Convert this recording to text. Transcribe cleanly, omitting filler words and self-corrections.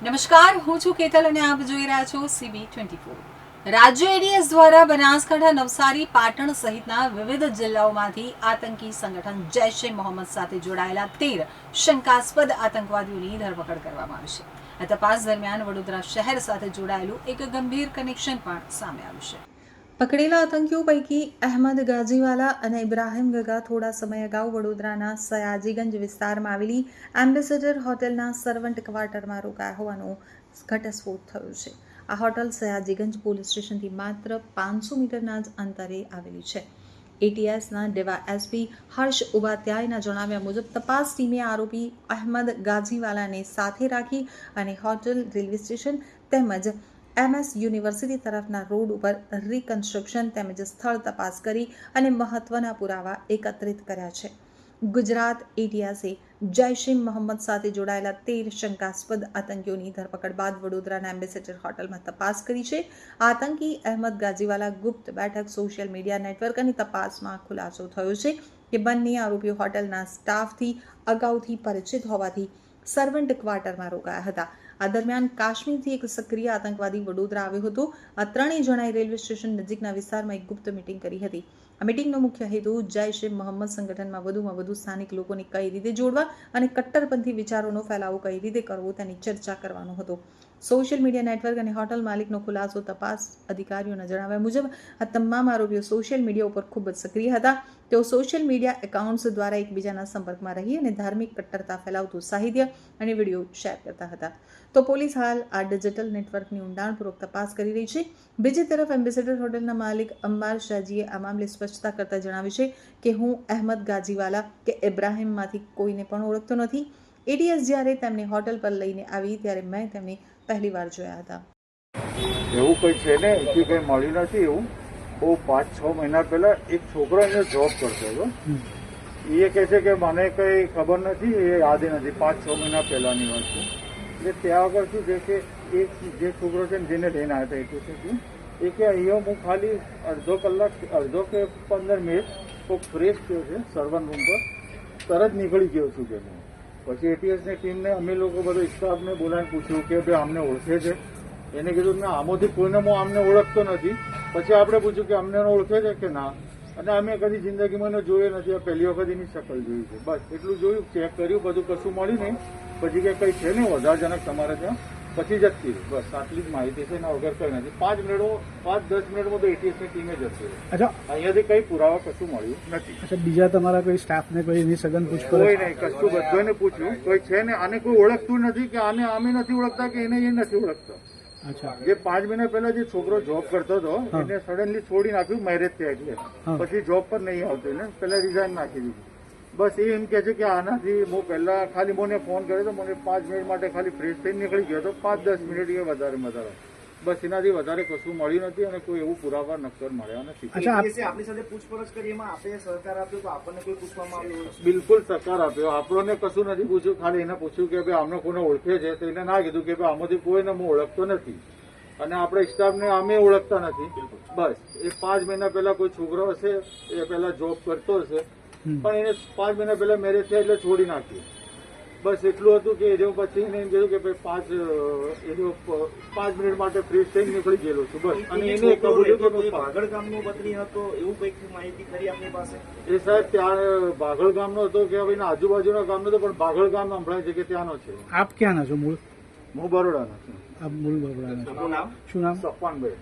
નમસ્કાર, હું છું કેતલ અને આપ જોઈ રહ્યા છો CB24। રાજ્ય એડીએસ દ્વારા બનાસકાંઠા, નવસારી, પાટણ સહિતના વિવિધ જિલ્લાઓમાંથી આતંકી સંગઠન જૈશ એ મોહમ્મદ સાથે જોડાયેલા 13 શંકાસ્પદ આતંકવાદીઓની ધરપકડ કરવામાં આવી છે। આ તપાસ દરમિયાન વડોદરા શહેર સાથે જોડાયેલું એક ગંભીર કનેક્શન પણ સામે આવ્યું છે। પકડેલા આતંકીઓ પૈકી અહેમદ ગાજીવાલા અને ઇબ્રાહિમ ગગા થોડા સમય અગાઉ વડોદરાના સયાજીગંજ વિસ્તારમાં આવેલી એમ્બેસેડર હોટેલના સર્વન્ટ ક્વાર્ટરમાં રોકાયા હોવાનો ઘટસ્ફોટ થયો છે। આ હોટલ સયાજીગંજ પોલીસ સ્ટેશનથી માત્ર 500 મીટરના જ અંતરે આવેલી છે। એટીએસના ડેવા એસપી હર્ષ ઉપાધ્યાયના જણાવ્યા મુજબ તપાસ ટીમે આરોપી અહેમદ ગાજીવાલાને સાથે રાખી અને હોટેલ, રેલવે સ્ટેશન તેમજ MS યુનિવર્સિટી તરફના રોડ ઉપર રિકન્સ્ટ્રક્શન તેમજ સ્થળ તપાસ કરી અને મહત્વના પુરાવા એકત્રિત કર્યા છે। ગુજરાત એટીએસે જૈશ એ મોહમ્મદ સાથે જોડાયેલા 13 શંકાસ્પદ આતંકીઓની ધરપકડ બાદ વડોદરાના એમ્બેસેડર હોટલમાં તપાસ કરી છે। આતંકી અહેમદ ગાજીવાલા ગુપ્ત બેઠક, સોશિયલ મીડિયા નેટવર્ક અને તપાસમાં ખુલાસો થયો છે કે બંને આરોપીઓ હોટલના સ્ટાફથી અગાઉથી પરિચિત હોવાથી સર્વન્ટ ક્વાર્ટરમાં રોકાયા હતા। આ દરમિયાન કાશ્મીરથી એક સક્રિય આતંકવાદી વડોદરા આવ્યો હતો। આ ત્રણેય જણાએ રેલવે સ્ટેશન નજીકના વિસ્તારમાં એક ગુપ્ત મીટિંગ કરી હતી। આ મીટિંગનો મુખ્ય હેતુ જૈશ એ મોહમ્મદ સંગઠનમાં વધુમાં વધુ સ્થાનિક લોકોને કઈ રીતે જોડવા અને કટ્ટરપંથી વિચારોનો ફેલાવો કઈ રીતે કરવો તેની ચર્ચા કરવાનો હતો। સોશિયલ મીડિયા નેટવર્ક અને હોટલ માલિકનો ખુલાસો તપાસ અધિકારીઓના જણાવ્યા મુજબ આ તમામ આરોપીઓ સોશિયલ મીડિયા ઉપર ખૂબ જ સક્રિય હતા। તેઓ સોશિયલ મીડિયા એકાઉન્ટ્સ દ્વારા એકબીજાના સંપર્કમાં રહી અને ધાર્મિક કટ્ટરતા ફેલાવતું સાહિત્ય અને વિડીયો શેર કરતા હતા। તો પોલીસ હાલ આ ડિજિટલ નેટવર્કની ઊંડાણપૂર્વક તપાસ કરી રહી છે। બીજી તરફ એમ્બેસેડર હોટલના માલિક અંબાર શાહજીએ આ મામલે સ્પષ્ટતા કરતા જણાવ્યું છે કે હું અહેમદ ગાજીવાલા કે ઇબ્રાહિમમાંથી કોઈને પણ ઓળખતો નથી। એટીએસ જ્યારે તેમને હોટલ પર લઈને આવી ત્યારે મેં તેમને પહેલીવાર જોયા હતા। એવું કંઈ છે ને કે કંઈ મળ્યું નથી। એવું બહુ 5-6 મહિના પહેલા એક છોકરો અહીંયા જોબ કરતો હતો। એ કહે છે કે મને કંઈ ખબર નથી, એ યાદ નથી, 5-6 મહિના પહેલાની વાત છે। એટલે ત્યાં આગળ શું છે કે એક જે છોકરો છે ને જેને લઈને આવ્યા હતા એટીએસથી, એ કે અહીંયા હું ખાલી અડધો કે 15 મિનિટ કોઈક ફ્રેશ થયો છે સર્વર રૂમ પર, તરત નીકળી ગયો છું કે હું। પછી એટીએસની ટીમને અમે લોકો બધો સ્ટાફને બોલાવીને પૂછ્યું કે ભાઈ આમને ઓળખે છે? એને કીધું ના, આમાંથી કોઈને હું આમને ઓળખતો નથી। પછી આપણે પૂછ્યું કે અમને ઓળખે છે કે ના, અને અમે કદી જિંદગીમાં એને જોયો નથી, આ પહેલી વખત એની શકલ જોઈ છે। બસ એટલું જોયું, ચેક કર્યું, બધું કશું મળ્યું નહીં। પછી કે કંઈ છે ને વધારજનક તમારે ત્યાં, પછી જતી રહી। બસ આટલી જ માહિતી છે, એના વગર કંઈ નથી। 5-10 મિનિટમાં તો એટીએસની ટીમે જતી રહી। અચ્છા, અહીંયાથી કંઈ પુરાવા કશું મળ્યું નથી। અચ્છા, બીજા તમારા કોઈ સ્ટાફને કોઈ એની સઘન પૂછપરછ? કોઈ નહીં, કશું બધાને પૂછ્યું, કોઈ છે ને, આને કોઈ ઓળખતું નથી કે આને અમે નથી ઓળખતા કે એને એ નથી ઓળખતા। અચ્છા, જે 5 મહિના પહેલા જે છોકરો જોબ કરતો હતો એને સડનલી છોડી નાખ્યું મેરેજ થયા એટલે, પછી જોબ પર નહીં આવતો, એને પહેલા રિઝાઇન નાખી દીધું। બસ એ એમ કે છે કે આનાથી હું પહેલા ખાલી મને ફોન કર્યો તો મને 5 મિનિટ માટે ખાલી ફ્રેશ થઈને નીકળી ગયો તો 5-10 મિનિટ એ વધારે બસ, એનાથી વધારે કશું મળ્યું નથી અને કોઈ એવું પુરાવા નક્કર મળ્યા નથી। અચ્છા, આપણી સાથે પૂછપરછ કરી, એમાં આપણે સહકાર આપ્યો તો આપણને કોઈ પૂછવામાં આવ્યું? બિલકુલ સહકાર આપ્યો, આપણને કશું નથી પૂછ્યું, ખાલી એને પૂછ્યું કે ભાઈ આમને કોને ઓળખે છે, તો એને ના કીધું કે ભાઈ આમાંથી કોઈને હું ઓળખતો નથી અને આપણે સ્ટાફને અમે ઓળખતા નથી। બસ એ 5 મહિના પહેલા કોઈ છોકરો હશે, એ પહેલા જોબ કરતો હશે, પણ એને 5 મહિના પહેલા મેરેજ થયા એટલે છોડી નાખ્યું। બસ એટલું હતું કે એ પછી એને એમ કીધું કે ભાઈ 5 મિનિટ માટે ફ્રેશ થઈને નીકળી ગયેલો છું, બસ। અને એને કબૂલ્યું કે ભાગળ ગામનો વતની હતો, એવું કંઈક માહિતી ખરી આપની પાસે? એ સાહેબ ત્યાં ભાગળ ગામનો હતો કે ભાઈ આજુબાજુના ગામનો હતો, પણ ભાગળ ગામ સંભળાય છે કે ત્યાંનો છે। આપ ક્યાંના છો? મૂળ? હું બરોડાનો છું। આપ મૂળ બરોડાના છો? શું નામ? શું નામ? સફવાનભાઈ।